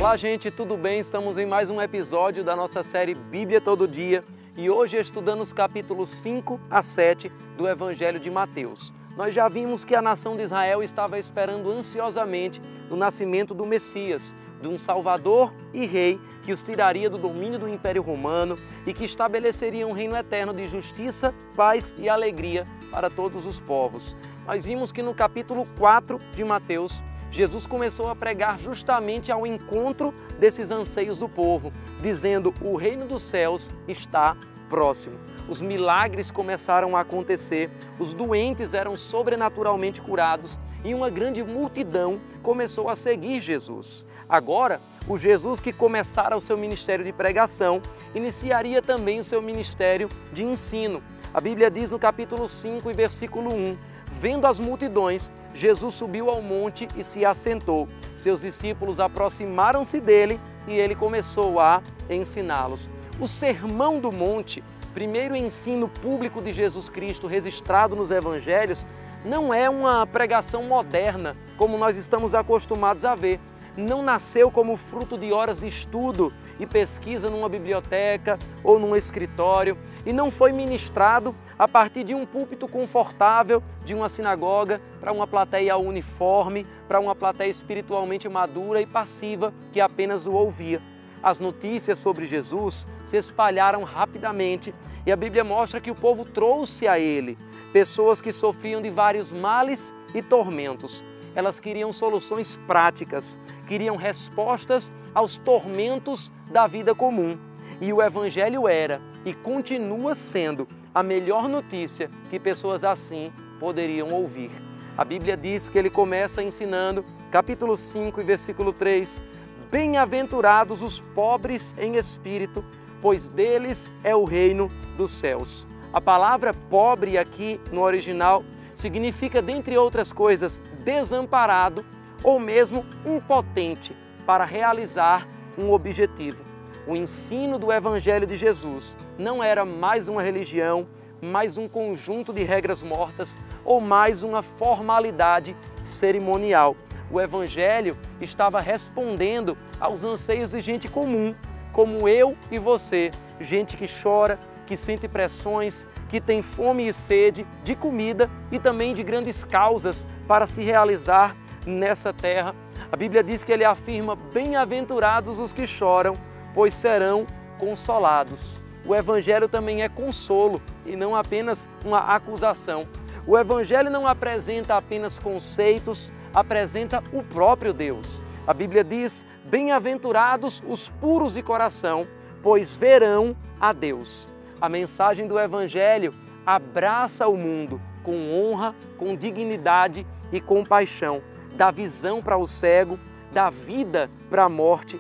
Olá, gente, tudo bem? Estamos em mais um episódio da nossa série Bíblia Todo Dia e hoje estudando os capítulos 5 a 7 do Evangelho de Mateus. Nós já vimos que a nação de Israel estava esperando ansiosamente o nascimento do Messias, de um Salvador e Rei que os tiraria do domínio do Império Romano e que estabeleceria um reino eterno de justiça, paz e alegria para todos os povos. Nós vimos que no capítulo 4 de Mateus, Jesus começou a pregar justamente ao encontro desses anseios do povo, dizendo: o reino dos céus está próximo. Os milagres começaram a acontecer, os doentes eram sobrenaturalmente curados e uma grande multidão começou a seguir Jesus. Agora, o Jesus que começara o seu ministério de pregação, iniciaria também o seu ministério de ensino. A Bíblia diz no capítulo 5 e versículo 1, vendo as multidões, Jesus subiu ao monte e se assentou. Seus discípulos aproximaram-se dele e ele começou a ensiná-los. O Sermão do Monte, primeiro ensino público de Jesus Cristo registrado nos Evangelhos, não é uma pregação moderna, como nós estamos acostumados a ver. Não nasceu como fruto de horas de estudo e pesquisa numa biblioteca ou num escritório e não foi ministrado a partir de um púlpito confortável de uma sinagoga para uma plateia uniforme, para uma plateia espiritualmente madura e passiva que apenas o ouvia. As notícias sobre Jesus se espalharam rapidamente e a Bíblia mostra que o povo trouxe a ele pessoas que sofriam de vários males e tormentos. Elas queriam soluções práticas, queriam respostas aos tormentos da vida comum. E o Evangelho era e continua sendo a melhor notícia que pessoas assim poderiam ouvir. A Bíblia diz que ele começa ensinando, capítulo 5 e versículo 3, bem-aventurados os pobres em espírito, pois deles é o reino dos céus. A palavra pobre aqui no original significa, dentre outras coisas, desamparado ou mesmo impotente para realizar um objetivo. O ensino do Evangelho de Jesus não era mais uma religião, mais um conjunto de regras mortas ou mais uma formalidade cerimonial. O Evangelho estava respondendo aos anseios de gente comum, como eu e você, gente que chora, que sente pressões, que tem fome e sede de comida e também de grandes causas para se realizar nessa terra. A Bíblia diz que ele afirma: bem-aventurados os que choram, pois serão consolados. O Evangelho também é consolo e não apenas uma acusação. O Evangelho não apresenta apenas conceitos, apresenta o próprio Deus. A Bíblia diz: bem-aventurados os puros de coração, pois verão a Deus. A mensagem do Evangelho abraça o mundo com honra, com dignidade e compaixão. Dá visão para o cego, dá vida para a morte.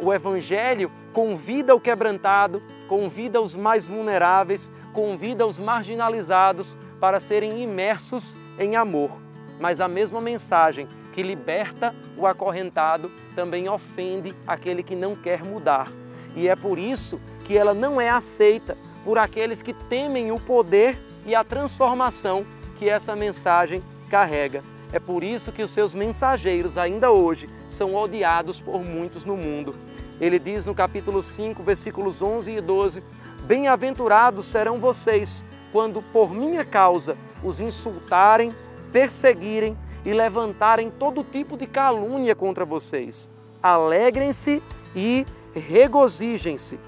O Evangelho convida o quebrantado, convida os mais vulneráveis, convida os marginalizados para serem imersos em amor. Mas a mesma mensagem que liberta o acorrentado também ofende aquele que não quer mudar. E é por isso que ela não é aceita por aqueles que temem o poder e a transformação que essa mensagem carrega. É por isso que os seus mensageiros ainda hoje são odiados por muitos no mundo. Ele diz no capítulo 5, versículos 11 e 12, bem-aventurados serão vocês quando por minha causa os insultarem, perseguirem e levantarem todo tipo de calúnia contra vocês. Alegrem-se e regozijem-se.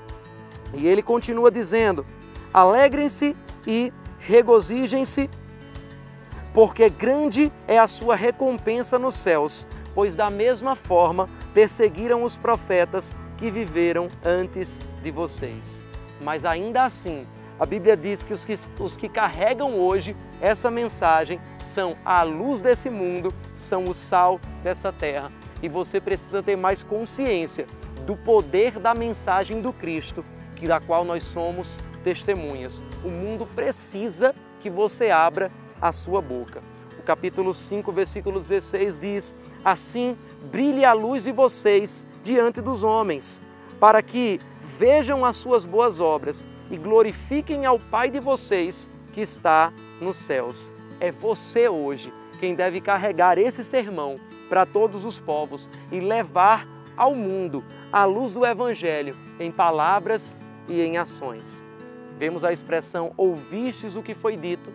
E ele continua dizendo: alegrem-se e regozijem-se, porque grande é a sua recompensa nos céus, pois da mesma forma perseguiram os profetas que viveram antes de vocês. Mas ainda assim, a Bíblia diz que os que carregam hoje essa mensagem são a luz desse mundo, são o sal dessa terra. E você precisa ter mais consciência do poder da mensagem do Cristo, da qual nós somos testemunhas. O mundo precisa que você abra a sua boca. O capítulo 5, versículo 16 diz: assim brilhe a luz de vocês diante dos homens, para que vejam as suas boas obras e glorifiquem ao Pai de vocês que está nos céus. É você hoje quem deve carregar esse sermão para todos os povos e levar ao mundo a luz do Evangelho em palavras e em ações. Vemos a expressão ouvistes o que foi dito,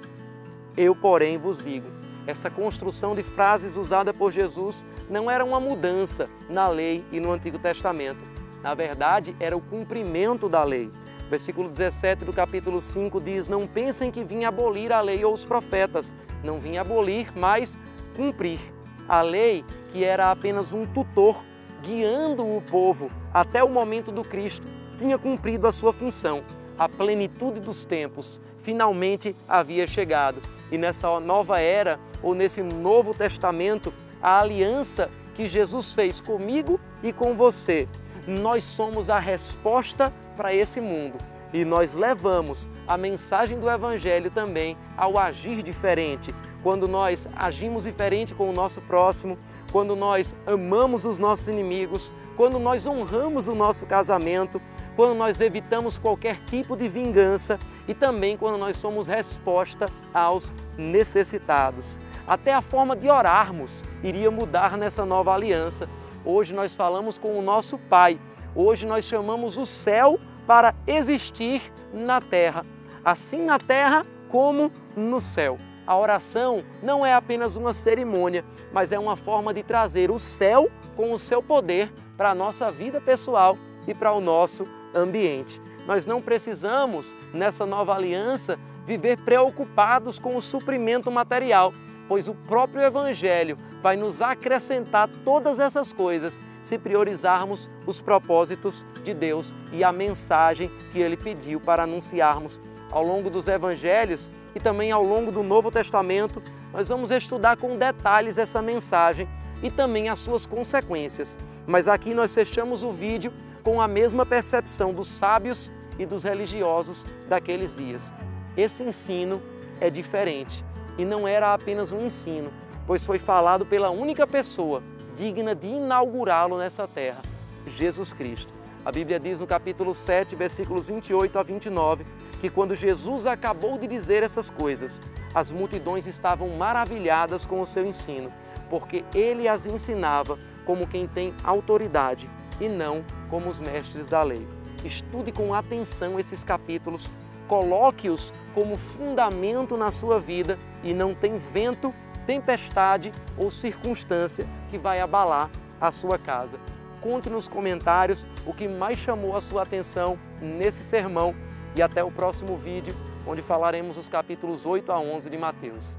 eu porém vos digo. Essa construção de frases usada por Jesus não era uma mudança na lei e no Antigo Testamento. Na verdade, era o cumprimento da lei. Versículo 17 do capítulo 5 diz: não pensem que vim abolir a lei ou os profetas. Não vim abolir, mas cumprir. A lei, que era apenas um tutor, guiando o povo até o momento do Cristo, tinha cumprido a sua função. A plenitude dos tempos finalmente havia chegado. E nessa nova era, ou nesse novo testamento, a aliança que Jesus fez comigo e com você, nós somos a resposta para esse mundo. E nós levamos a mensagem do Evangelho também ao agir diferente. Quando nós agimos diferente com o nosso próximo, quando nós amamos os nossos inimigos, quando nós honramos o nosso casamento, quando nós evitamos qualquer tipo de vingança e também quando nós somos resposta aos necessitados. Até a forma de orarmos iria mudar nessa nova aliança. Hoje nós falamos com o nosso Pai. Hoje nós chamamos o céu para existir na terra, assim na terra como no céu. A oração não é apenas uma cerimônia, mas é uma forma de trazer o céu com o seu poder para a nossa vida pessoal e para o nosso ambiente. Nós não precisamos, nessa nova aliança, viver preocupados com o suprimento material, pois o próprio Evangelho vai nos acrescentar todas essas coisas se priorizarmos os propósitos de Deus e a mensagem que Ele pediu para anunciarmos. Ao longo dos Evangelhos e também ao longo do Novo Testamento, nós vamos estudar com detalhes essa mensagem e também as suas consequências. Mas aqui nós fechamos o vídeo com a mesma percepção dos sábios e dos religiosos daqueles dias. Esse ensino é diferente e não era apenas um ensino, pois foi falado pela única pessoa digna de inaugurá-lo nessa terra, Jesus Cristo. A Bíblia diz no capítulo 7, versículos 28 a 29, que quando Jesus acabou de dizer essas coisas, as multidões estavam maravilhadas com o seu ensino, porque ele as ensinava como quem tem autoridade e não como os mestres da lei. Estude com atenção esses capítulos, coloque-os como fundamento na sua vida e não tem vento, tempestade ou circunstância que vai abalar a sua casa. Conte nos comentários o que mais chamou a sua atenção nesse sermão e até o próximo vídeo, onde falaremos os capítulos 8 a 11 de Mateus.